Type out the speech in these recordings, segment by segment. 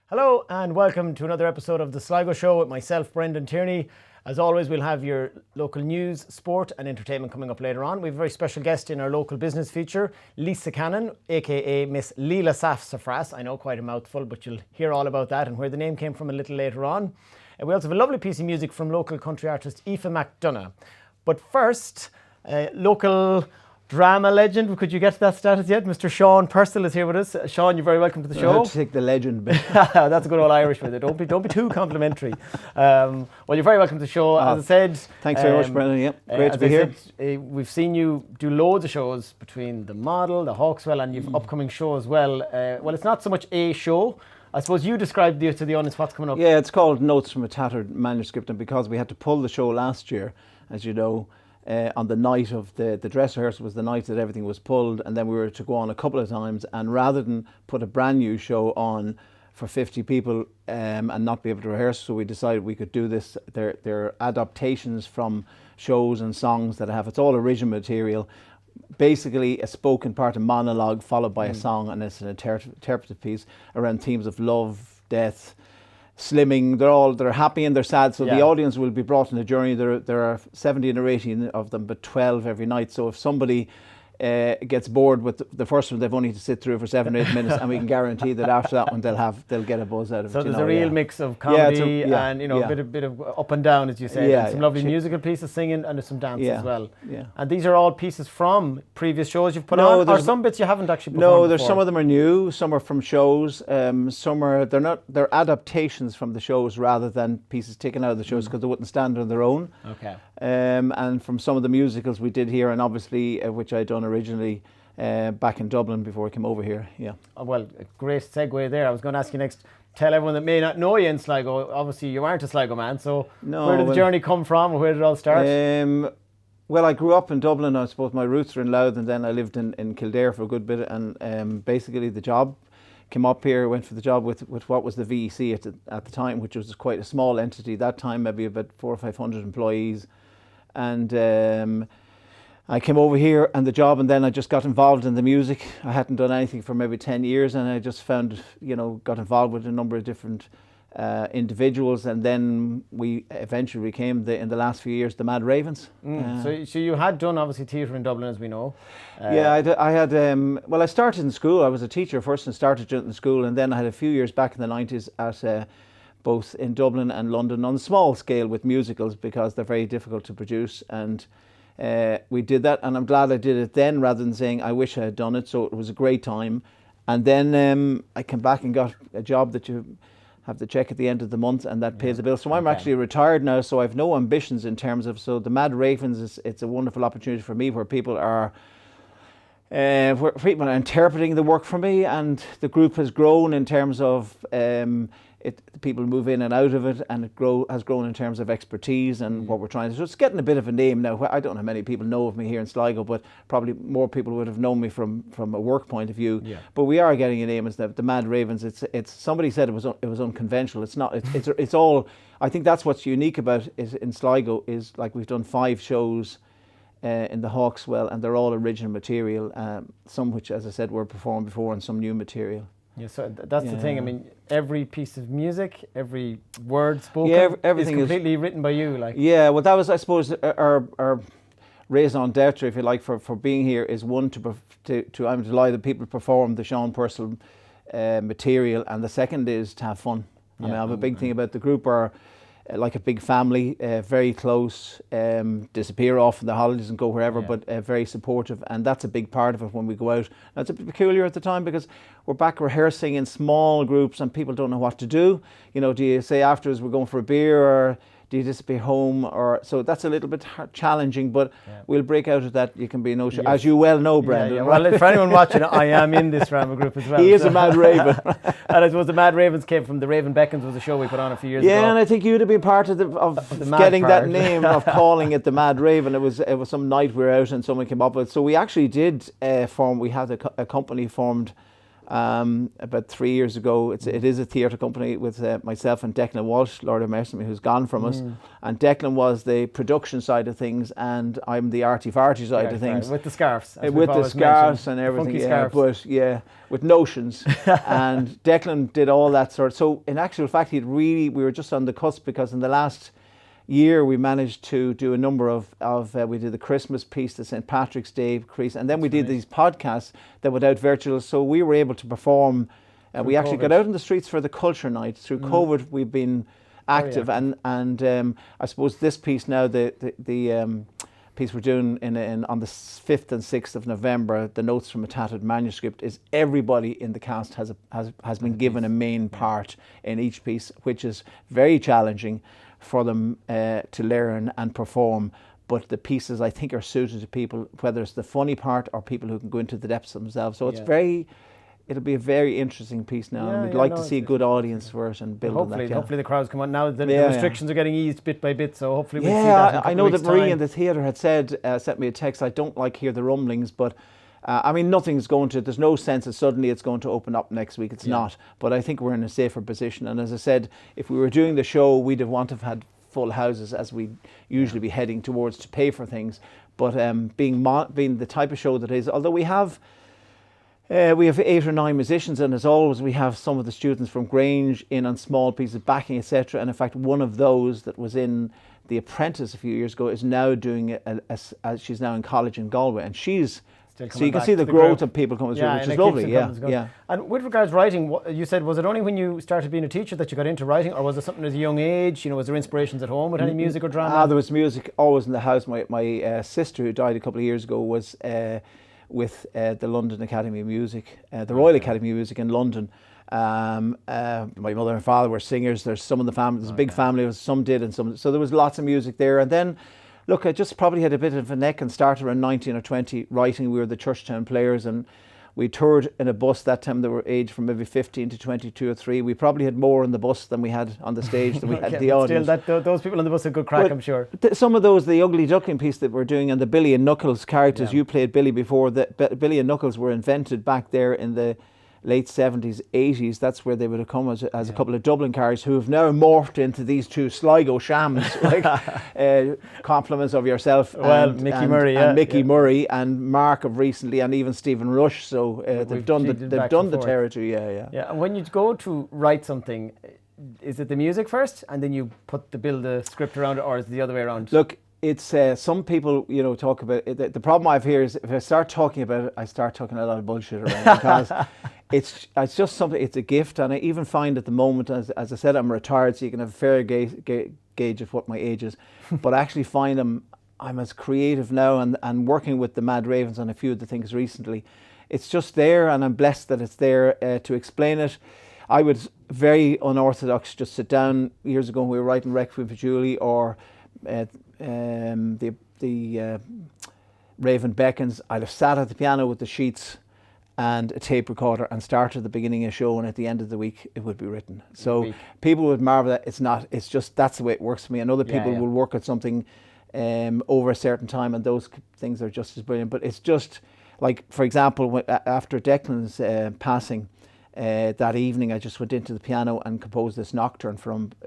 Hello and welcome to another episode of the Sligo Show with myself, Brendan Tierney. As always, we'll have your local news, sport and entertainment coming up later on. We have a very special guest in our local business feature, Lisa Cannon, aka Miss Leela Sassafras. I know, quite a mouthful, but you'll hear all about that and where the name came from a little later on. We also have a lovely piece of music from local country artist Aoife McDonough. But first, local drama legend, could you get to that status yet? Mr. Shaun Purcell is here with us. Shaun, you're very welcome to the show. I have to take the legend bit. That's a good old Irish with it. Don't be too complimentary. Well, you're very welcome to the show. As I said, thanks very much, Brendan. Yep, great to be here. We've seen you do loads of shows between the Model, the Hawkswell, and you've upcoming show as well. Well, it's not so much a show. I suppose you described to the audience what's coming up. Yeah, it's called Notes from a Tattered Manuscript, and because we had to pull the show last year, as you know, on the night of the dress rehearsal was the night that everything was pulled, and then we were to go on a couple of times, and rather than put a brand new show on for 50 people and not be able to rehearse, so we decided we could do this. They're adaptations from shows and songs that I have. It's all original material, basically a spoken part, a monologue followed by a song, and it's an interpretive piece around themes of love, death, slimming. They're happy and they're sad, so the audience will be brought on a journey. There are 17 or 18 of them, but 12 every night. So if somebody gets bored with the first one, they've only to sit through for 7 or 8 minutes, and we can guarantee that after that one they'll get a buzz out of it. So there's a real mix of comedy and a bit of up and down, as you say, and some lovely musical pieces, singing, and there's some dance as well. Yeah. And these are all pieces from previous shows you've put on, or some bits you haven't actually performed No, there's before? Some of them are new, some are from shows, some are they're adaptations from the shows rather than pieces taken out of the shows, because they wouldn't stand on their own. Okay. And from some of the musicals we did here, and obviously which I'd done originally back in Dublin before I came over here. Yeah. Well, a great segue there. I was going to ask you next, tell everyone that may not know you in Sligo. Obviously you aren't a Sligo man, so where did the journey come from, or where did it all start? Well, I grew up in Dublin. I suppose my roots are in Louth, and then I lived in Kildare for a good bit, and basically the job came up here. Went for the job with what was the VEC at the time, which was quite a small entity that time, maybe about 400 or 500 employees. And I came over here and the job, and then I just got involved in the music. I hadn't done anything for maybe 10 years, and I just found, got involved with a number of different individuals, and then we eventually became, in the last few years, the Mad Ravens. So you had done obviously theatre in Dublin, as we know. I had well, I started in school. I was a teacher first and started in school, and then I had a few years back in the 90s at both in Dublin and London on a small scale with musicals, because they're very difficult to produce, and we did that, and I'm glad I did it then rather than saying I wish I had done it. So it was a great time. And then I came back and got a job that you have to check at the end of the month, and that pays the bill. So I'm actually retired now, so I've no ambitions in terms of, so the Mad Ravens, it's a wonderful opportunity for me where people are interpreting the work for me, and the group has grown in terms of people move in and out of it, and has grown in terms of expertise and what we're trying to do. So it's getting a bit of a name now. I don't know how many people know of me here in Sligo, but probably more people would have known me from a work point of view. Yeah. But we are getting a name as the Mad Ravens. It's somebody said it was unconventional. It's not. It's all. I think that's what's unique about it in Sligo is, like, we've done 5 shows in the Hawkswell, and they're all original material. Some which, as I said, were performed before, and some new material. Yeah, so that's the thing. I mean, every piece of music, every word spoken, everything is completely written by you. Like, yeah, well, that was, I suppose, our raison d'etre, if you like, for being here is one to I'm delighted that people perform the Shaun Purcell material, and the second is to have fun. I mean, I have a big thing about the group are like a big family, very close, disappear off in the holidays and go wherever, but very supportive, and that's a big part of it when we go out. Now, it's a bit peculiar at the time because we're back rehearsing in small groups and people don't know what to do. Do you say afterwards we're going for a beer, or do you disappear home? Or so that's a little bit challenging, but we'll break out of that. You can be no show, as you well know, Brendan. Right? Well, for anyone watching, I am in this drama group as well. He is a Mad Raven. And I suppose the Mad Ravens came from the Raven Beckons, was a show we put on a few years ago. Yeah, and I think you'd have been part of getting that name of calling it the Mad Raven. It was some night we were out and someone came up with it. So we actually did form. We had a company formed about 3 years ago. It is a theatre company with myself and Declan Walsh, Lord of Mercy, who's gone from us. And Declan was the production side of things, and I'm the arty-farty side of things. With the scarves. With the scarves and everything. Funky Yeah, scarves. but yeah, with notions. And Declan did all that sort. So in actual fact, we were just on the cusp, because in the last year we managed to do a number of we did the Christmas piece, the St. Patrick's Day piece, and then we did these podcasts that went out virtual, so we were able to perform. We actually got out in the streets for the culture night. Through COVID we've been active, and I suppose this piece now, the piece we're doing on the 5th and 6th of November, the Notes from a Tattered Manuscript, is everybody in the cast has been given a main part in each piece, which is very challenging for them to learn and perform. But the pieces, I think, are suited to people, whether it's the funny part or people who can go into the depths themselves. So it'll be a very interesting piece now, and we'd like to see a good audience for it and build on that. Hopefully the crowds come on. Now the restrictions are getting eased bit by bit, so hopefully we'll see that in a couple I know of that weeks' Marie time. in the theatre had said, sent me a text, I don't hear the rumblings, but I mean, there's no sense that suddenly it's going to open up next week. It's not. But I think we're in a safer position. And as I said, if we were doing the show, we'd want to have had full houses, as we usually be heading towards, to pay for things. But being the type of show that is, although we have 8 or 9 musicians, and as always we have some of the students from Grange in on small pieces, backing, etc. And in fact, one of those that was in The Apprentice a few years ago is now doing she's now in college in Galway, and she's so you can see the growth of people coming through, which is lovely. Yeah. And with regards to writing, you said, was it only when you started being a teacher that you got into writing, or was it something at a young age? Was there inspirations at home with any music or drama? There was music always in the house. My sister, who died a couple of years ago, was with the London Academy of Music, the Royal Academy of Music in London. My mother and father were singers. There's some of the family. There's a big family. Some did, and some. So there was lots of music there. And then, look, I just probably had a bit of a neck and started around 19 or 20 writing. We were the Churchtown Players, and we toured in a bus that time. They were aged from maybe 15 to 22 or 3. We probably had more on the bus than we had on the stage than we had the audience. Still, those people on the bus had good crack, I'm sure. Some of those, the Ugly Duckling piece that we're doing, and the Billy and Knuckles characters, you played Billy before. Billy and Knuckles were invented back there in the late 70s, 80s. That's where they would have come as a couple of Dublin cars who have now morphed into these two Sligo shams, compliments of yourself. Mickey Murray, and Mickey Murray, and Mark of recently, and even Stephen Rush. So they've done the territory. Yeah. And when you go to write something, is it the music first, and then you build the script around it, or is it the other way around? Look, it's some people, talk about it. The problem I've here is if I start talking about it, I start talking a lot of bullshit around because it's just something. It's a gift, and I even find at the moment, as I said, I'm retired, so you can have a fair gauge of what my age is. But I actually find I'm as creative now, and working with the Mad Ravens on a few of the things recently. It's just there, and I'm blessed that it's there to explain it. I was very unorthodox. Just sit down years ago when we were writing Requiem for Julie, or the Raven Beckons. I'd have sat at the piano with the sheets and a tape recorder and started the beginning of a show, and at the end of the week it would be written. So people would marvel that it's just that's the way it works for me. And other people will work at something over a certain time, and those things are just as brilliant. But it's just like, for example, after Declan's passing, that evening I just went into the piano and composed this nocturne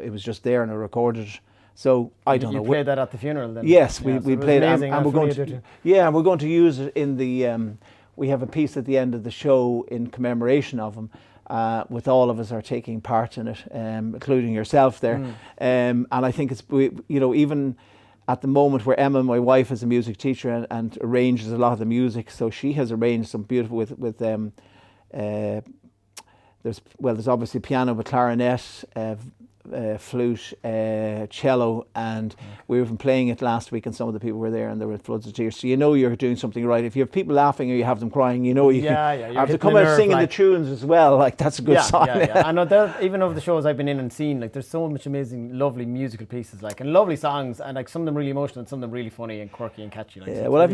it was just there, and I recorded it. So I don't know. You played that at the funeral then? Yes, we played it, and we're going to use it in the. We have a piece at the end of the show in commemoration of him, with all of us are taking part in it, including yourself there. And I think it's even at the moment where Emma, my wife, is a music teacher and arranges a lot of the music, so she has arranged some beautiful with there's obviously piano, but clarinet, flute, cello, and we were even playing it last week, and some of the people were there, and there were floods of tears. So you're doing something right. If you have people laughing or you have them crying, you have to come out singing the tunes as well. Like, that's a good sign. I know even over the shows I've been in and seen, like, there's so much amazing, lovely musical pieces, like, and lovely songs, and like some of them really emotional and some of them really funny and quirky and catchy. Like, well, I've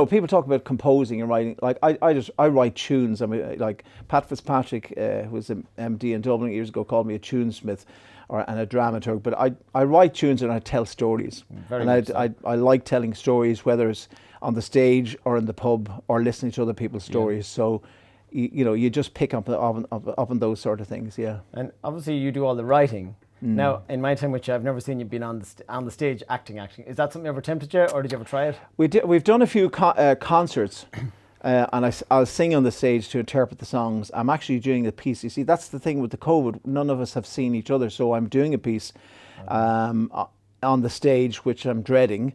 people talk about composing and writing. Like, I write tunes. I mean, like Pat Fitzpatrick, who was an MD in Dublin years ago, called me a tunesmith. And a dramaturg, but I write tunes and I tell stories. I like telling stories, whether it's on the stage or in the pub or listening to other people's stories. So you just pick up on those sort of things. Yeah. And obviously you do all the writing. Now, in my time with you, I've never seen you been on the stage acting. Is that something ever tempted you, or did you ever try it? We've done a few concerts. And I'll sing on the stage to interpret the songs. I'm actually doing a piece. You see, that's the thing with the COVID. None of us have seen each other, so I'm doing a piece on the stage, which I'm dreading,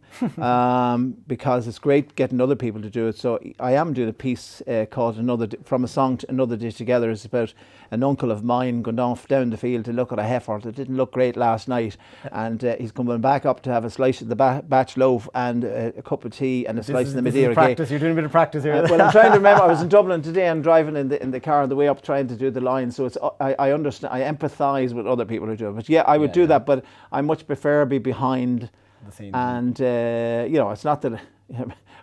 because it's great getting other people to do it. So I am doing a piece called From a Song to Another Day Together. It's about an uncle of mine going off down the field to look at a heifer that didn't look great last night, and he's coming back up to have a slice of the batch loaf and a cup of tea and a slice of the Madeira cake. You're doing a bit of practice here. Well, I'm trying to remember. I was in Dublin today and driving in the car on the way up, trying to do the line. So it's I understand. I empathise with other people who do it. But yeah, I would do that. But I much prefer be behind the scene. And it's not that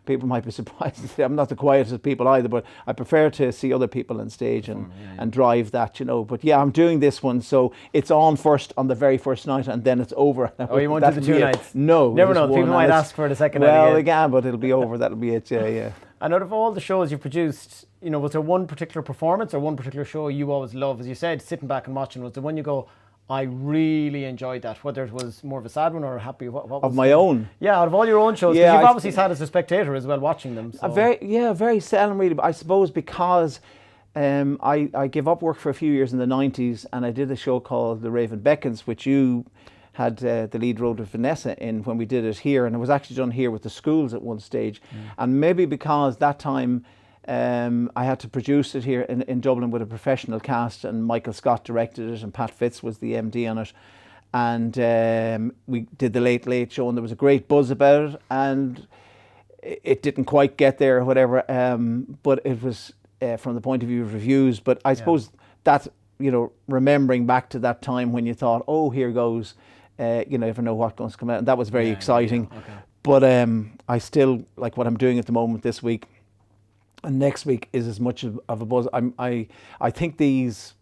people might be surprised. I'm not the quietest people either, but I prefer to see other people on stage and drive that, But yeah, I'm doing this one, so it's on first on the very first night, and then it's over. Oh, you won't do the 2 nights? No. Never know. People might ask for the second night again. Well, they can, but it'll be over. That'll be it. Yeah. And out of all the shows you've produced, was there one particular performance or one particular show you always love? As you said, sitting back and watching, was the one you go, I really enjoyed that, whether it was more of a sad one or a happy what was of my own? Yeah, out of all your own shows, because you've obviously sat as a spectator as well watching them. So. Very seldom really, but I suppose because I gave up work for a few years in the 90s, and I did a show called The Raven Beckons, which you had the lead role of Vanessa in when we did it here, and it was actually done here with the schools at one stage. And maybe because that time I had to produce it here in Dublin with a professional cast, and Michael Scott directed it, and Pat Fitz was the MD on it, and we did the Late Late Show, and there was a great buzz about it, and it didn't quite get there or whatever, but it was from the point of view of reviews. But I suppose that, remembering back to that time when you thought, oh, here goes, you never know what's going to come out, and that was very exciting. Yeah. Okay. But I still like what I'm doing at the moment this week. And next week is as much of a buzz. I think these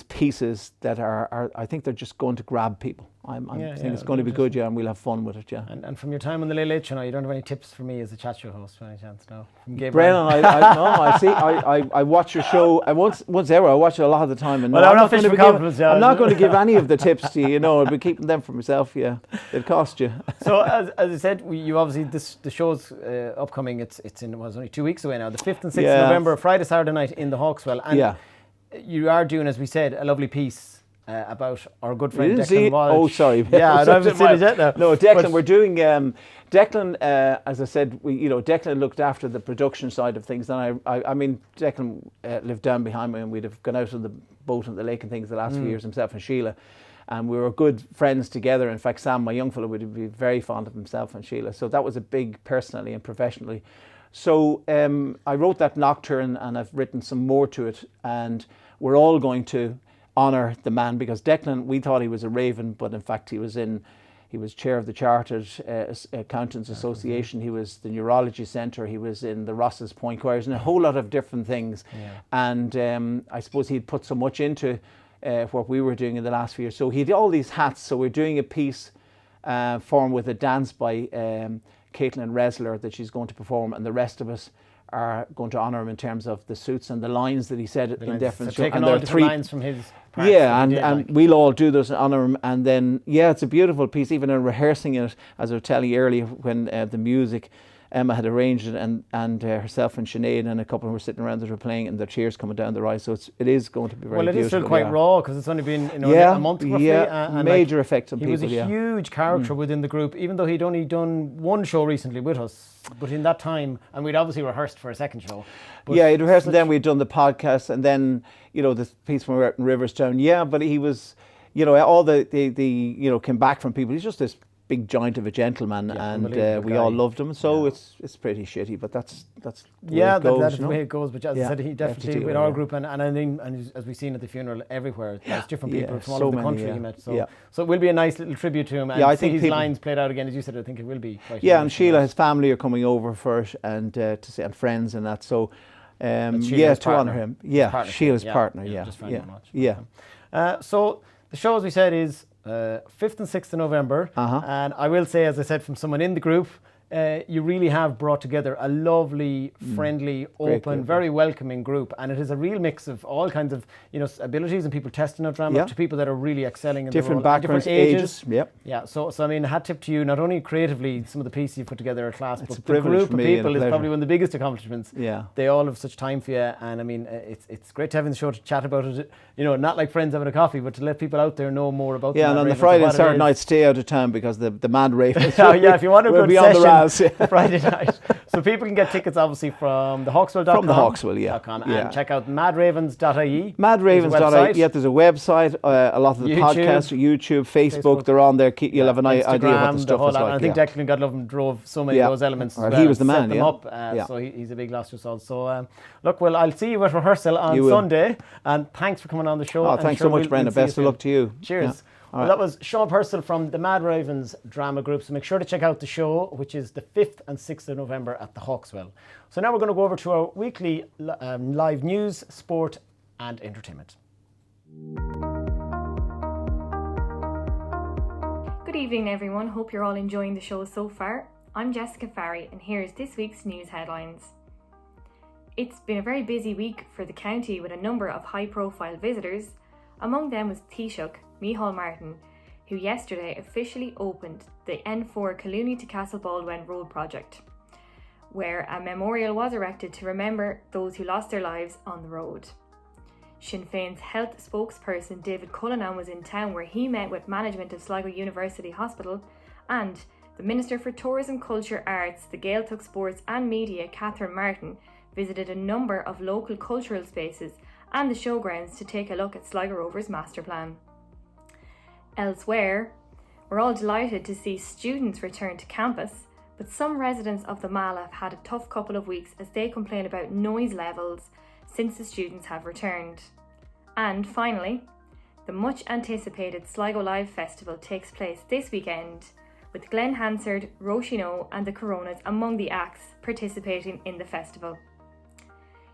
pieces that are I think they're just going to grab people. I think it's going to be good, and we'll have fun with it, And from your time on the Late Late Show, you don't have any tips for me as a chat show host, by any chance? No, from Brennan, I watch your show. once ever, I watch it a lot of the time. And well, I'm not going to give any of the tips to you. I'll be keeping them for myself. Yeah, it'll cost you. So as I said, you obviously the show's upcoming. It's only 2 weeks away now. The 5th and 6th of November, Friday, Saturday night in the Hawkswell, and you are doing, as we said, a lovely piece. About our good friend Declan Walsh. Oh, sorry. Yeah, I haven't seen it yet now. No, Declan, we're doing Declan. As I said, Declan looked after the production side of things, and I mean, Declan lived down behind me, and we'd have gone out on the boat on the lake and things the last few years, himself and Sheila, and we were good friends together. In fact, Sam, my young fellow, would be very fond of himself and Sheila. So that was a big personally and professionally. So I wrote that nocturne, and I've written some more to it, and we're all going to honour the man, because Declan, we thought he was a Raven, but in fact he was chair of the Chartered Accountants Association, he was the Neurology Centre, he was in the Ross's Point Choirs, and a whole lot of different things. And I suppose he'd put so much into what we were doing in the last few years. So he had all these hats. So we're doing a piece formed with a dance by Caitlin Resler that she's going to perform, and the rest of us are going to honour him in terms of the suits and the lines that he said in different shows. And all different lines from his parts. Yeah, and we'll all do those and honour him. And then, it's a beautiful piece. Even in rehearsing it, as I was telling you earlier, when the music, Emma had arranged it, and herself and Sinead and a couple who were sitting around that were playing, and their cheers coming down the rise. So it is going to be very beautiful. Well, it is still quite raw, because it's only been a month roughly. And major effect on people. He was a huge character within the group, even though he'd only done one show recently with us. But in that time, and we'd obviously rehearsed for a second show. He'd rehearsed, and then we'd done the podcast, and then the piece when we were out in Riverstown. Yeah, but he was, all the came back from people. He's just this big giant of a gentleman, and we all loved him. So it's pretty shitty, but that's the way it goes. That's the way it goes. But as I said, he definitely with our group, and I think, and as we've seen at the funeral everywhere, there's different people from all over the country he met. So it will be a nice little tribute to him. And I think his lines played out again, as you said. I think it will be quite. Yeah, and Sheila, his family are coming over for it, and to see, and friends and that. So to honour him. Yeah, Sheila's partner. So the show, as we said, is 5th and 6th of November, and I will say, as I said, from someone in the group, you really have brought together a lovely, friendly, open, group, very welcoming group, and it is a real mix of all kinds of abilities and people testing out drama to people that are really excelling in different their role, backgrounds, different ages. Yeah. So I mean, a hat tip to you. Not only creatively, some of the pieces you've put together are class, but the privilege group for of me and a people is pleasure. probably one of the biggest accomplishments. Yeah. They all have such time for you, and I mean, it's great to have in the show to chat about it. Not like friends having a coffee, but to let people out there know more about. Yeah, and on the Friday and Saturday night, stay out of town because the Mad Ravens. If you want a we'll good be session, on the Raz, Friday night. So people can get tickets obviously from thehawkswell.com. From the Hawkswell, yeah. And check out madravens.ie. Madravens.ie. Yeah, there's a website. A lot of the podcasts, YouTube, Facebook, they're on there. You'll have an idea what the stuff is like. I think Declan, God love him, drove so many of those elements. Well, he was the man, set them up, so he's a big loss to us all. So look, well, I'll see you at rehearsal on Sunday, and thanks for coming on the show. Oh, thanks so much, Brendan. Best of luck to you. Cheers. Well, that was Shaun Purcell from the Mad Ravens drama group. So make sure to check out the show, which is the 5th and 6th of November at the Hawkswell. So now we're going to go over to our weekly live news, sport and entertainment. Good evening, everyone. Hope you're all enjoying the show so far. I'm Jessica Farry, and here's this week's news headlines. It's been a very busy week for the county with a number of high-profile visitors. Among them was Taoiseach Micheál Martin, who yesterday officially opened the N4 Collooney to Castle Baldwin road project, where a memorial was erected to remember those who lost their lives on the road. Sinn Féin's health spokesperson David Cullinan was in town, where he met with management of Sligo University Hospital, and the Minister for Tourism, Culture, Arts, the Gaeltacht Sports and Media, Catherine Martin, visited a number of local cultural spaces and the showgrounds to take a look at Sligo Rovers' master plan. Elsewhere, we're all delighted to see students return to campus, but some residents of the Mala have had a tough couple of weeks as they complain about noise levels since the students have returned. And finally, the much anticipated Sligo Live Festival takes place this weekend, with Glenn Hansard, Roisin and the Coronas among the acts participating in the festival.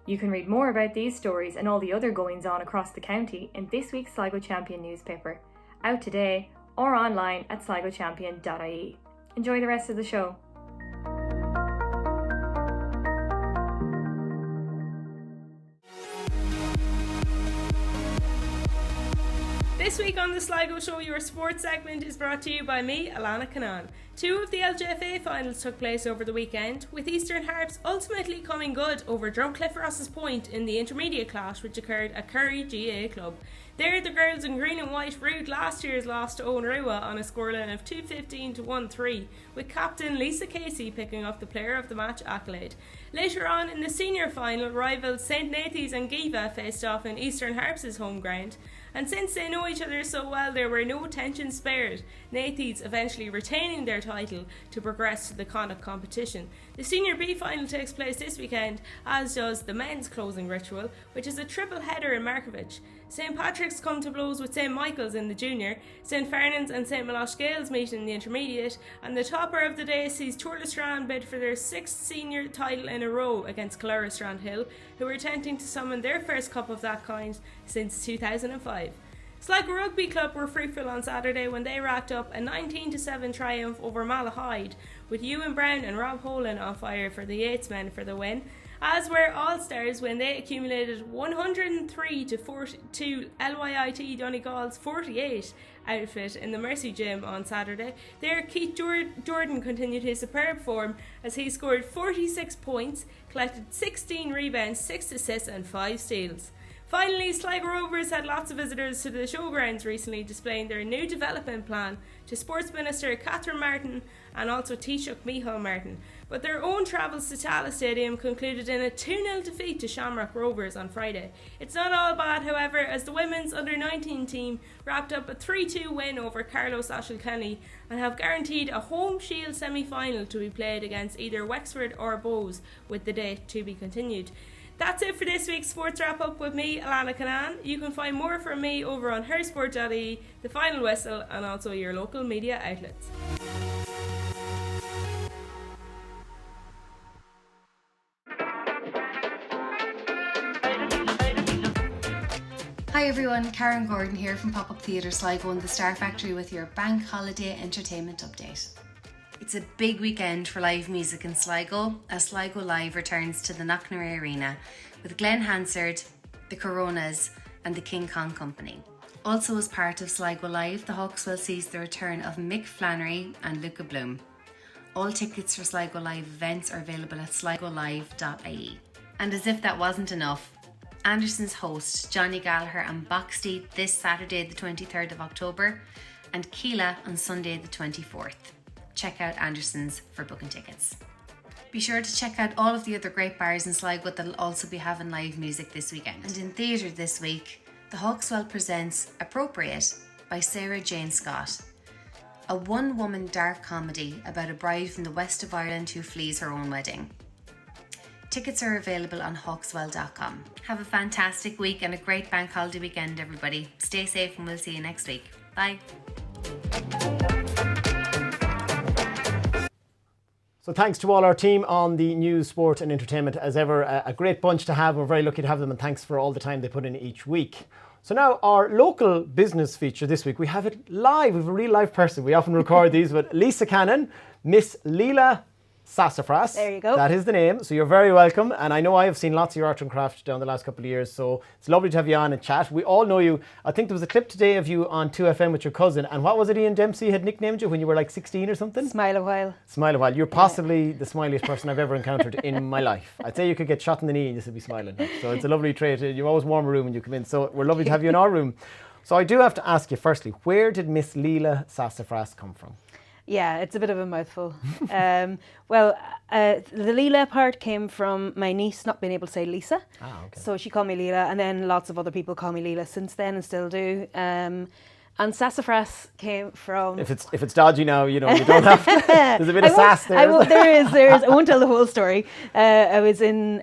You can read more about these stories and all the other goings-on across the county in this week's Sligo Champion newspaper, out today or online at sligochampion.ie. Enjoy the rest of the show. This week on the Sligo Show, your sports segment is brought to you by me, Alana Canaan. Two of the LGFA finals took place over the weekend, with Eastern Harps ultimately coming good over Drumcliff Ross's Point in the intermediate clash, which occurred at Curry GA Club. There, the girls in green and white rued last year's loss to Owenrewa on a scoreline of 2-15 to 1-3, with captain Lisa Casey picking up the player of the match accolade. Later on in the senior final, rivals St Nathan's and Giva faced off in Eastern Harps' home ground, and since they know each other so well, there were no tensions spared, Nathan's eventually retaining their title to progress to the Connacht competition. The Senior B final takes place this weekend, as does the men's closing ritual, which is a triple header in Markovich. St Patrick's come to blows with St Michael's in the junior, St Fernand's and St Melosh Gales meet in the intermediate, and the topper of the day sees Tourlestrand bid for their 6th senior title in a row against Colerastrand Hill, who are attempting to summon their first cup of that kind since 2005. Sligo Rugby Club were fruitful on Saturday when they racked up a 19-7 triumph over Malahide, with Ewan Brown and Rob Holan on fire for the Yates men for the win, as were All-Stars when they accumulated 103 to 42 LYIT Donegal's 48 outfit in the Mercy Gym on Saturday. There, Keith Jordan continued his superb form as he scored 46 points, collected 16 rebounds, 6 assists and 5 steals. Finally, Sligo Rovers had lots of visitors to the showgrounds recently, displaying their new development plan to Sports Minister Catherine Martin and also Taoiseach Micheál Martin. But their own travels to Tallaght Stadium concluded in a 2-0 defeat to Shamrock Rovers on Friday. It's not all bad, however, as the women's under-19 team wrapped up a 3-2 win over Carlos Ashilkenny and have guaranteed a home shield semi-final to be played against either Wexford or Bows, with the date to be continued. That's it for this week's Sports Wrap Up with me, Alana Canaan. You can find more from me over on hersport.ie, The Final Whistle and also your local media outlets. Hi everyone, Karen Gordon here from Pop-Up Theatre Sligo and the Star Factory with your Bank Holiday Entertainment Update. It's a big weekend for live music in Sligo as Sligo Live returns to the Knocknarea Arena with Glenn Hansard, the Coronas and the King Kong Company. Also as part of Sligo Live, the Hawkswell sees the return of Mick Flannery and Luca Bloom. All tickets for Sligo Live events are available at sligolive.ie. And as if that wasn't enough, Anderson's host Johnny Gallagher and Boxty this Saturday the 23rd of October and Keela on Sunday the 24th. Check out Anderson's for booking tickets. Be sure to check out all of the other great bars in Sligo that'll also be having live music this weekend. And in theatre this week, the Hawkswell presents Appropriate by Sarah Jane Scott, a one-woman dark comedy about a bride from the west of Ireland who flees her own wedding. Tickets are available on hawkswell.com. Have a fantastic week and a great bank holiday weekend, everybody. Stay safe and we'll see you next week. Bye. So thanks to all our team on the news, sport and entertainment. As ever, a great bunch to have. We're very lucky to have them, and thanks for all the time they put in each week. So now our local business feature this week, we have it live. We have a real live person. We often record these, but Lisa Cannon, Miss Leela Sassafras. There you go. That is the name. So you're very welcome. And I know I have seen lots of your art and craft down the last couple of years. So it's lovely to have you on and chat. We all know you. I think there was a clip today of you on 2FM with your cousin. And what was it Ian Dempsey had nicknamed you when you were like 16 or something? Smile a while. Smile a while. You're possibly the smiliest person I've ever encountered in my life. I'd say you could get shot in the knee and you should be smiling. So it's a lovely trait. You always warm a room when you come in. So we're lovely to have you in our room. So I do have to ask you firstly, where did Miss Leela Sassafras come from? Yeah, it's a bit of a mouthful. The Leela part came from my niece not being able to say Lisa. Ah, okay. So she called me Leela, and then lots of other people call me Leela since then and still do. And Sassafras came from... If it's dodgy now, you know, you don't have to. There's a bit of sass there. There is. I won't tell the whole story. I was in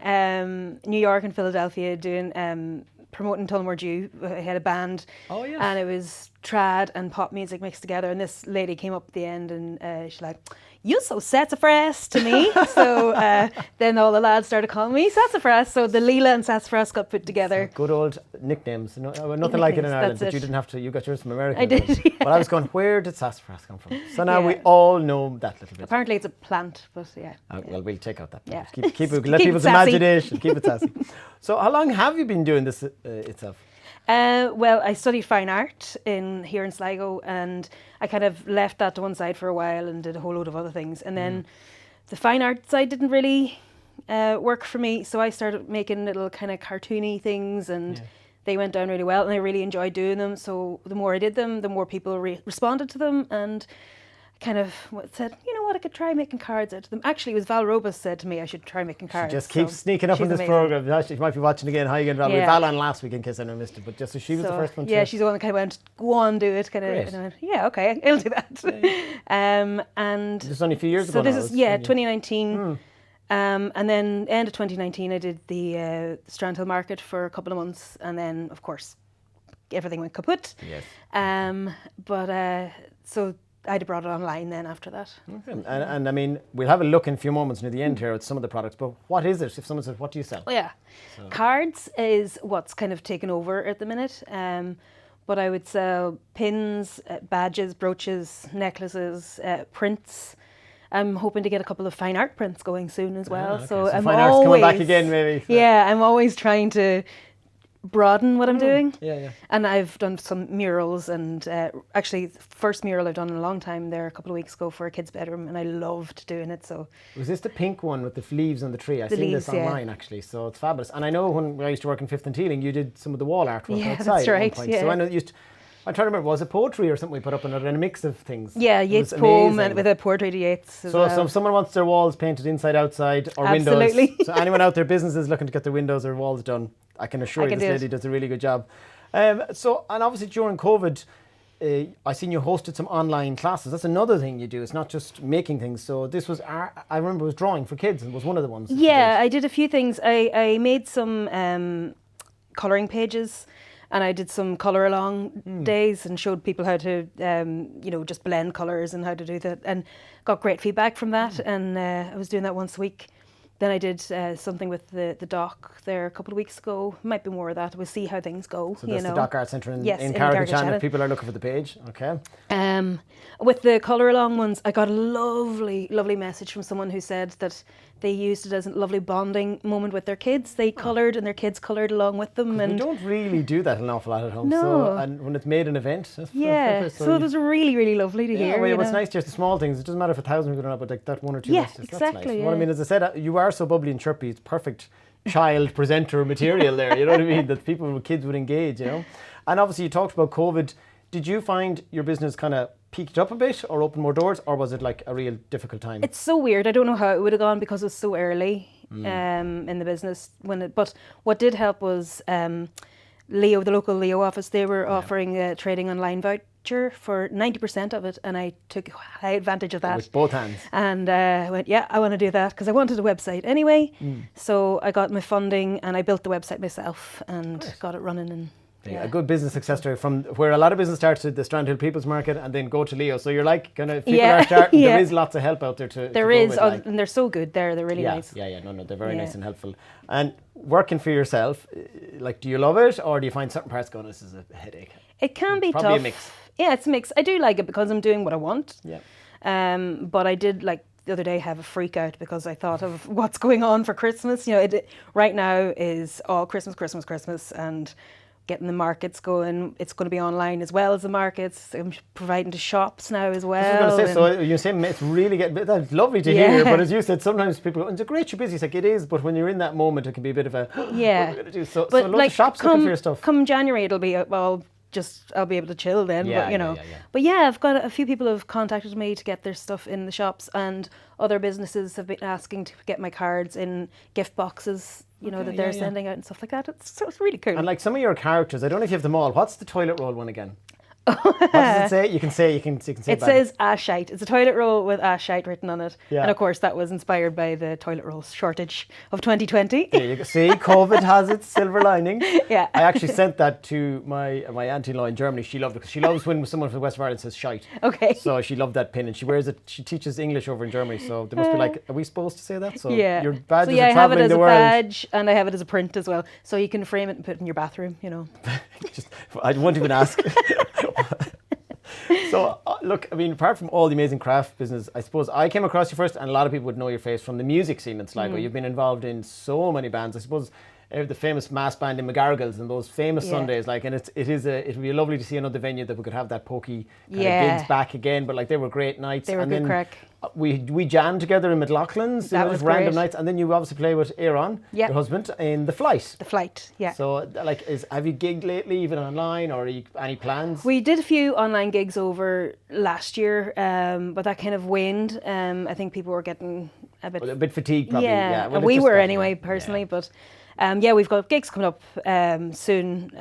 New York and Philadelphia doing... promoting Tullamore Dew. I had a band. Oh, yes. And it was trad and pop music mixed together, and this lady came up at the end and she's like, "You so sassafras" to me. So then all the lads started calling me Sassafras, so the Leela and Sassafras got put together. Good old nicknames. Nothing like it in Ireland, but you didn't have to. You got yours from America. I did, yeah. But I was going, where did sassafras come from? So now Yeah. we all know that little bit. Apparently it's a plant, but yeah. Well, we'll take out that. Yeah. Keep it, Keep let it people's sassy. imagination. Keep it sassy. So how long have you been doing this itself? Well, I studied fine art here in Sligo, and I kind of left that to one side for a while and did a whole load of other things. And then the fine art side didn't really work for me, so I started making little kind of cartoony things, and they went down really well, and I really enjoyed doing them. So the more I did them, the more people responded to them, and kind of said, you know what, I could try making cards out of them. Actually, it was Val Robus said to me I should try making cards. She just keeps sneaking up she's in this amazing. programme. She might be watching again. Hi again, Val. We had Val on last week in case anyone missed it. But just so she was the first one. Yeah, she's the one that kind of went, go on, do it. Kind of. Great. And I went, yeah, okay, I'll do that. And this is only a few years ago. so this now, is isn't it? 2019. And then end of 2019, I did the Strandhill Market for a couple of months, and then of course everything went kaput. Yes. So I'd have brought it online then after that. Okay. And I mean, we'll have a look in a few moments near the end here at some of the products, but what is it? If someone says, what do you sell? Oh, yeah. Cards is what's kind of taken over at the minute. But I would sell pins, badges, brooches, necklaces, prints. I'm hoping to get a couple of fine art prints going soon as well. Okay. So I'm fine always art's coming back again, maybe. So. Yeah, I'm always trying to broaden what I'm doing. Yeah. And I've done some murals, and actually the first mural I've done in a long time there a couple of weeks ago for a kid's bedroom, and I loved doing it. So was this the pink one with the leaves on the tree? I've The seen leaves, this yeah. online actually, so it's fabulous. And I know when I used to work in Fifth and Teeling, you did some of the wall artwork Yeah, outside that's at one right, point. yeah. So I know I'm trying to remember, was it poetry or something we put up in it, and a mix of things? yeah, It Yeats was poem amazing. and with a portrait of Yeats as So well. if someone wants their walls painted inside, outside, or Absolutely. windows, so anyone out there, businesses looking to get their windows or walls done, I can assure I you can this do lady it. does a really good job. And obviously during COVID, I seen you hosted some online classes. That's another thing you do. It's not just making things. So this was, I remember it was drawing for kids, and was one of the ones. that you Yeah, did. I did a few things. I made some colouring pages, and I did some colour along days and showed people how to, just blend colours and how to do that, and got great feedback from that. And I was doing that once a week. then I did something with the dock there a couple of weeks ago. Might be more of that. We'll see how things go. So that's the Dock Art Centre in in Carrick-on-Shannon, if people are looking for the page. Okay. With the colour along ones, I got a lovely, lovely message from someone who said that they used it as a lovely bonding moment with their kids. They coloured and their kids coloured along with them. And we don't really do that an awful lot at home. No. So, and when it's made an event. So it was really, really lovely to hear. Well, it's nice, just the small things. It doesn't matter if 1,000 people are not, but like that 1 or 2 messages. Exactly. That's nice. What I mean, as I said, you are so bubbly and chirpy. It's perfect child presenter material there. You know what I mean? That kids would engage, you know. And obviously you talked about COVID. Did you find your business kind of peaked up a bit or opened more doors, or was it like a real difficult time? It's so weird. I don't know how it would have gone because it was so early in the business. But what did help was Leo, the local Leo office, they were offering a trading online voucher for 90% of it, and I took high advantage of that. With both hands. And I went, I want to do that because I wanted a website anyway. So I got my funding and I built the website myself and got it running. And a good business success story from where a lot of business starts at the Strandhill People's Market and then go to Leo. So you're like, kind of, people are starting, there is lots of help out there to There is, and they're so good there. They're really nice. No, they're very nice and helpful. And working for yourself, like, do you love it, or do you find certain parts going, this is a headache? It can be Probably tough. a mix. Yeah, it's a mix. I do like it because I'm doing what I want. Yeah. But I did, like, the other day have a freak out because I thought of what's going on for Christmas. You know, right now is all Christmas, and getting the markets going. It's going to be online as well as the markets. I'm providing to shops now as well. I was going to say, so you're saying it's really that's lovely to hear, but as you said, sometimes people go, it's great you're busy. It's like, it is, but when you're in that moment, it can be a bit of a, what are we going to do? So loads of shops looking for your stuff. Come January, it'll be, I'll be able to chill then, but you know. But I've got a few people have contacted me to get their stuff in the shops, and other businesses have been asking to get my cards in gift boxes, you know, that they're sending out and stuff like that. It's really cool. And like some of your characters, I don't know if you have them all. What's the toilet roll one again? What does it say? You can say it says ashite. It's a toilet roll with ashite written on it. And of course that was inspired by the toilet roll shortage of 2020. There you go. See, COVID has its silver lining. Yeah. I actually sent that to my auntie-in-law in Germany. She loved it because she loves when someone from West of Ireland says shite. Okay. So she loved that pin, and she wears it. She teaches English over in Germany, so they must be like, are we supposed to say that? So your badge is traveling the world. I have it as a badge, and I have it as a print as well. So you can frame it and put it in your bathroom, you know. I won't even ask. So, look, I mean, apart from all the amazing craft business, I suppose I came across you first, and a lot of people would know your face from the music scene in Sligo. You've been involved in so many bands. I suppose the famous mass band in McGarrigles and those famous Sundays, like, and it would be lovely to see another venue that we could have that pokey kind of gigs back again. But like, they were great nights. They were good crack. We jammed together in McLaughlin's. That was random great. nights, and then you obviously play with Aaron, your husband, in The Flight. The Flight, yeah. So, like, have you gigged lately, even online, or any plans? We did a few online gigs over last year, but that kind of waned. I think people were getting a bit fatigued, probably. Yeah, well, and we were anyway, personally, but. We've got gigs coming up soon.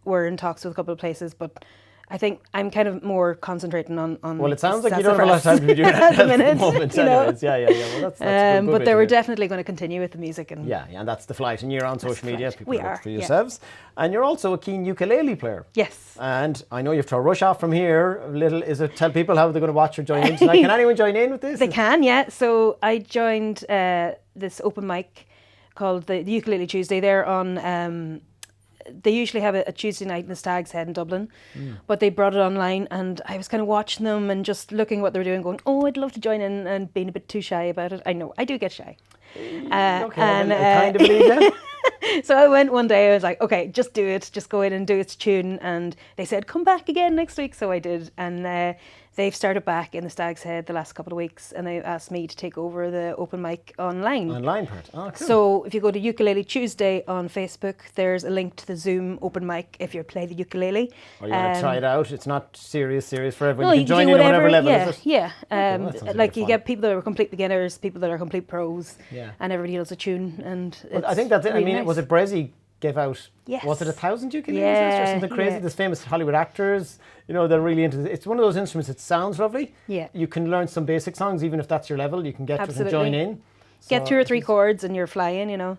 We're in talks with a couple of places, but I think I'm kind of more concentrating on. Well, it sounds like you don't have a lot of time to do that at the moment. You know? Anyways. Yeah. Well, that's good but they were definitely going to continue with the music. And and that's The Flight. And you're on social media. People we look are for yourselves. And you're also a keen ukulele player. Yes. And I know you have to rush off from here. Tell people how they're going to watch or join in tonight. Can anyone join in with this? They can, yeah. So I joined this open mic called the Ukulele Tuesday. They're on. They usually have a Tuesday night in the Stag's Head in Dublin, but they brought it online, and I was kind of watching them and just looking what they were doing, going, "Oh, I'd love to join in," and being a bit too shy about it. I know I do get shy. Okay, I kind of believe that. So I went one day. I was like, "Okay, just do it. Just go in and do its tune." And they said, "Come back again next week." So I did, and they've started back in the Stag's Head the last couple of weeks, and they asked me to take over the open mic online. Online part. Oh, cool. So if you go to Ukulele Tuesday on Facebook, there's a link to the Zoom open mic if you play the ukulele. Or you want to try it out. It's not serious for everyone. No, you can join in at whatever level, is it? Yeah. Like you fun. get people that are complete beginners, people that are complete pros, Yeah. and everybody knows a tune. And I think that's it. really I mean, nice. was it Brezzy gave out? Yes. Was it 1,000 ukuleles Yeah, or something crazy? yeah. There's famous Hollywood actors, they're really into it. It's one of those instruments that sounds lovely. Yeah. You can learn some basic songs, even if that's your level. You can get to it and join in. Get 2 or 3 chords and you're flying,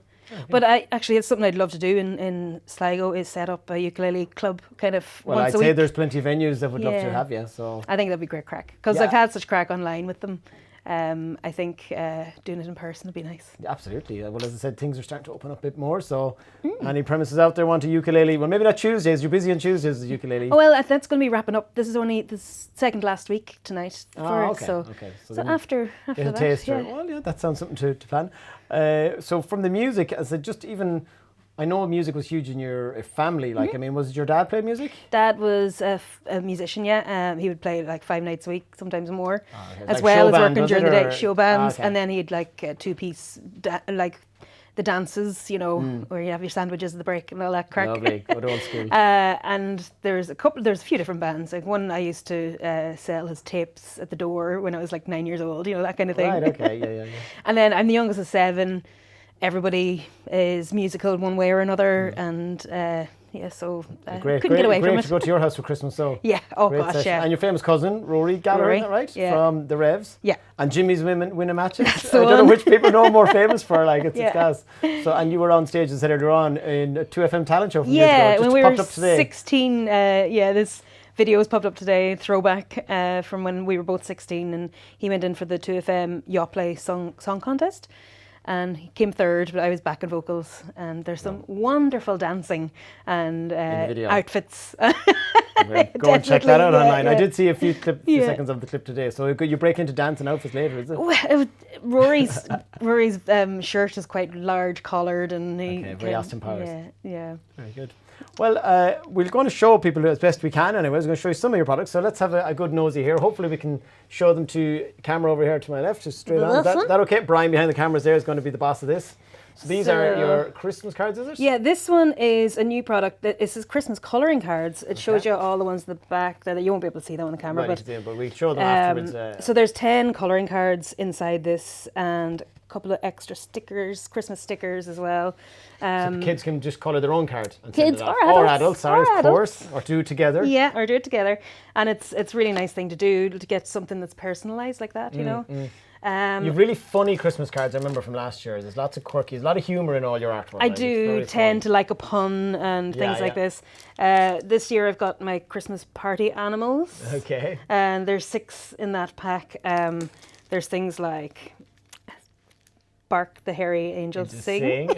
But it's something I'd love to do in Sligo is set up a ukulele club kind of Well, once I'd a say week. there's plenty of venues that would love to Yeah. have you. So I think that'd be great crack because Yeah. I've had such crack online with them. I think doing it in person would be nice. Absolutely. Well, as I said, things are starting to open up a bit more. So, any premises out there want a ukulele? Well, maybe not Tuesdays. You're busy on Tuesdays with the ukulele. Oh, well, that's going to be wrapping up. This is only the second last week tonight. Okay. So then after get a that, taster. yeah. Well, yeah, that sounds something to plan. So, from the music, as I just even. I know music was huge in your family. Like, I mean, was it your dad play music? Dad was a musician, yeah. He would play like 5 nights a week, sometimes more, Okay. as Like well show as band, working was during it, the day, or- show bands, okay. and then he'd like a 2-piece, like the dances, you know, where you have your sandwiches at the break and all that crack. Lovely, good old school. And there's a few different bands. Like one I used to sell his tapes at the door when I was like 9 years old, you know, that kind of thing. Right, okay, yeah. And then I'm the youngest of 7. Everybody is musical in one way or another, and so Great, couldn't get away from great it. to go to your house for Christmas, so. Yeah, oh Great gosh, session. yeah. And your famous cousin, Rory Gallagher, Rory, is that right? yeah. From the Revs. Yeah. And Jimmy's winning matches. I the don't know one. which people know more famous for, like, it's Yeah. gas. So, and you were on stage, as I said earlier on, in a 2FM talent show from years Yeah, ago. when Just we popped were up today. 16, this video was popped up today, throwback from when we were both 16, and he went in for the 2FM Yacht Play song contest. And he came 3rd, but I was back in vocals. And there's some wonderful dancing and video. outfits. Go and check that out Definitely, online. I yeah. did see a few Yeah. seconds of the clip today. So you break into dance and outfits later, is it? Well, Rory's shirt is quite large collared, and he Okay, very Austin Powers. Yeah. Very good. Well, we're going to show people as best we can anyways. We're going to show you some of your products. So let's have a good nosy here. Hopefully we can show them to camera over here to my left, just straight on. This one? That okay? Brian behind the cameras there is going to be the boss of this. So these are So- your Christmas cards, is it? Yeah, this one is a new product. This is Christmas colouring cards. It shows you all the ones in the back that you won't be able to see them on the camera. Right, but we'll show them afterwards. So there's 10 colouring cards inside this, and a couple of extra stickers, Christmas stickers as well. So kids can just colour their own card and send Kids it off. or Or adults, adults, sorry, or of course. Or do it together. Yeah, or do it together. And it's a really nice thing to do, to get something that's personalised like that, you know. You've really funny Christmas cards, I remember from last year. There's lots of quirky, there's a lot of humour in all your artwork. I Like, it's do very tend fun. to like a pun and Yeah, things like yeah. this. This year I've got my Christmas party animals. Okay. And there's 6 in that pack. There's things like Bark the Hairy Angel Just Sing,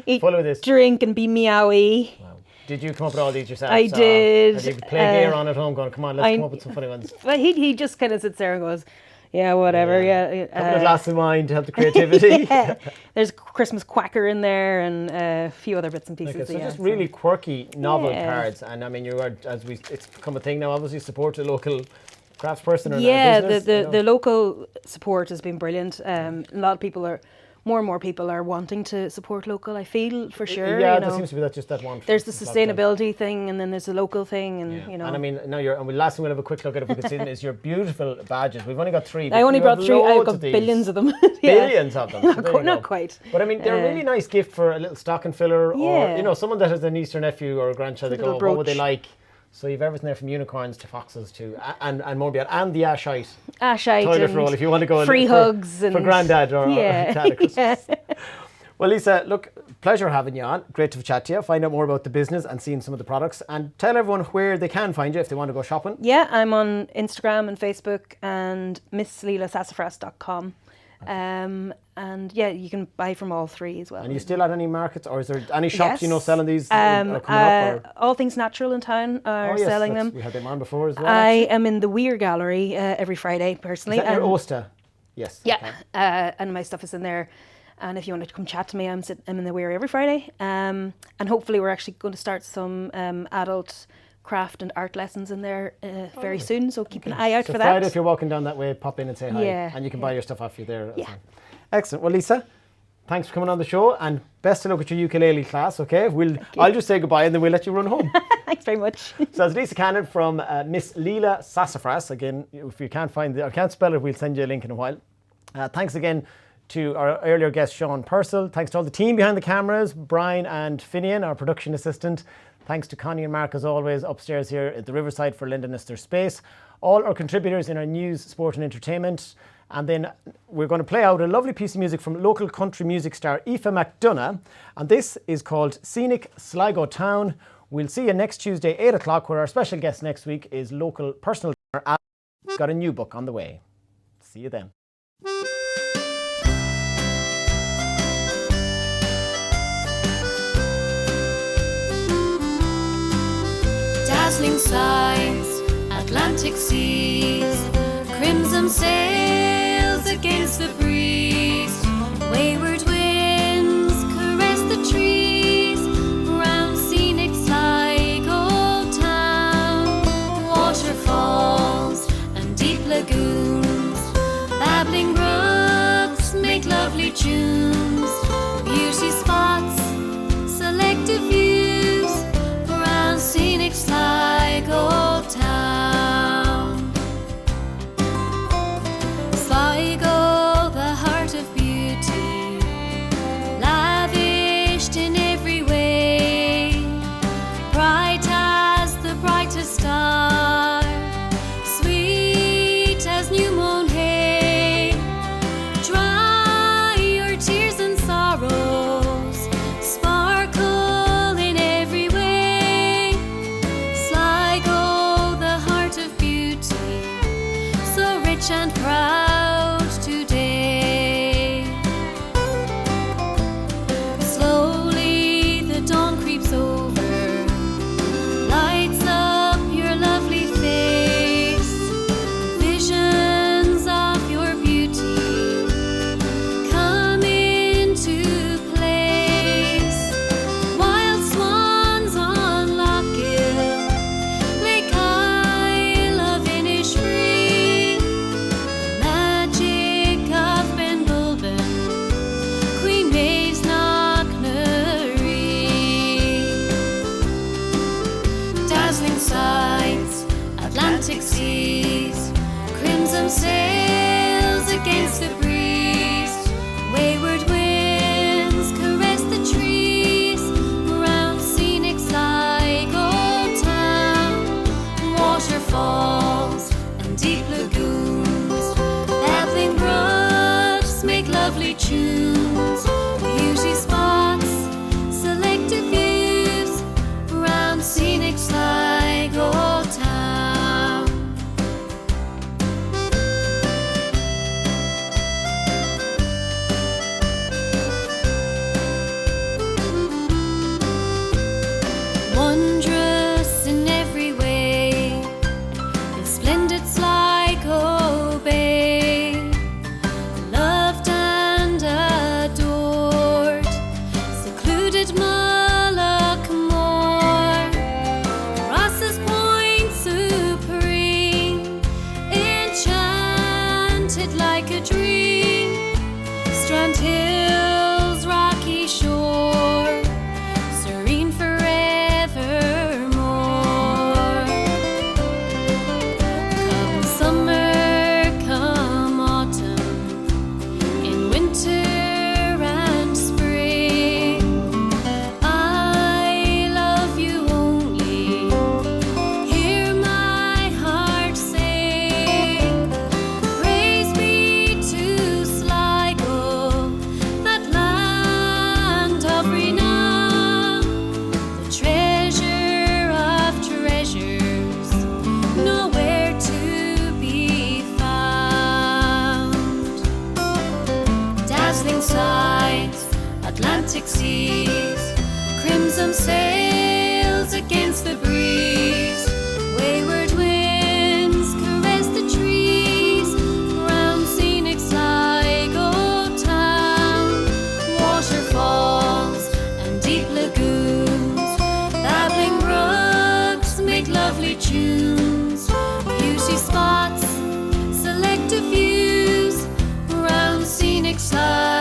Eat, Follow this. Drink and Be Meowy. Wow. Did you come up with all these yourself? I did, Have you played gear on at home going, come on, let's come up with some funny ones? Well, he just kind of sits there and goes, yeah, whatever, yeah. A couple of glasses of wine to help the creativity. Yeah. There's Christmas Quacker in there and a few other bits and pieces. Okay, so yeah, just really quirky, novel Yeah. cards. And I mean, you are, it's become a thing now, obviously, support a local craftsperson or yeah, business. the local support has been brilliant. A lot of people more and more people are wanting to support local, I feel, for sure. Yeah, you there know. seems to be just that one. There's the lockdown. sustainability thing, and then there's the local thing, and Yeah. you know. And I mean, now and the last thing we'll have a quick look at if we can see them is your beautiful badges. We've only got 3. I only you brought have 3. I've loads got of these. billions of them. Yeah. Billions of them. So there you Not go. quite. But I mean, they're a really nice gift for a little stocking filler, or Yeah. someone that has a niece or nephew or a grandchild. They go, little what would they brooch. like? So you've everything there from unicorns to foxes to and more beyond, and the ashite Ashite toilet and roll if you want to go free for, hugs and for granddad or yeah. dad at Christmas. Yeah. Well, Lisa, look, pleasure having you on. Great to chat to you. Find out more about the business and seeing some of the products, and tell everyone where they can find you if they want to go shopping. Yeah, I'm on Instagram and Facebook and MissLeelaSassafras.com. And yeah, you can buy from all 3 as well. And you still at any markets, or is there any shops Yes. selling these coming up? Or? All Things Natural in town are selling them. We had them on before as well. I actually. am in the Weir Gallery every Friday, personally. Is that near and- Osta? Yes. Yeah, okay. and my stuff is in there. And if you want to come chat to me, I'm in the Weir every Friday. And hopefully we're actually going to start some adult craft and art lessons in there very soon. So keep an eye out So for Friday, that. if you're walking down that way, pop in and say hi. Yeah, And you can buy your stuff off you there. Yeah. Excellent. Well, Lisa, thanks for coming on the show, and best of luck at your ukulele class, okay? I'll just say goodbye and then we'll let you run home. Thanks very much. So that's Lisa Cannon from Miss Leela Sassafras. Again, if you can't find I can't spell it, we'll send you a link in a while. Thanks again to our earlier guest, Shaun Purcell. Thanks to all the team behind the cameras, Brian and Finian, our production assistant. Thanks to Connie and Mark, as always, upstairs here at the Riverside for lending us their space. All our contributors in our news, sport and entertainment. And then we're going to play out a lovely piece of music from local country music star Aoife McDonough. And this is called Scenic Sligo Town. We'll see you next Tuesday, 8 o'clock, where our special guest next week is local personal trainer Al. Got a new book on the way. See you then. Dazzling sights, Atlantic seas, crimson sails against the breeze, wayward winds caress the trees, round scenic Sligo town, waterfalls and deep lagoons, babbling brooks make lovely tunes, beauty spots, selective views, round scenic Sligo town. Sligo, the heart of beauty, lavished in every way, bright as the brightest star, sweet as new mown hay, dry your tears and sorrows, sparkle in every way. Sligo, the heart of beauty, so rich and proud today. Slowly the dawn creeps over, lights up your lovely face, visions of your beauty come into place. Wild swans on Lochgill, Lake Isle of Innisfree, magic of Benbulben, Queen Maeve's Knocknary. Dazzling sights, Atlantic seas, crimson sails against the breeze, wayward winds caress the trees, round scenic Sligo town, waterfalls and deep lagoons, babbling brooks make lovely tunes, beauty spots, selective views, round scenic Sligo town. Wondrous in every way, in splendid Sligo Bay, loved and adored, secluded Mullaghmore, Ross's Point supreme, enchanted like a dream, Strand Hill's rocky shore, serene forevermore. Come summer, come autumn, in winter and spring, I love you only, hear my heart sing. Praise be to Sligo, that land of renown, the treasure of treasures, nowhere to be found. Dazzling sights, Atlantic seas, crimson sails against the breeze, wayward winds caress the trees, round scenic Sligo town, waterfalls and deep lagoons, babbling brooks make lovely tunes, beauty spots, selective views, round scenic Sligo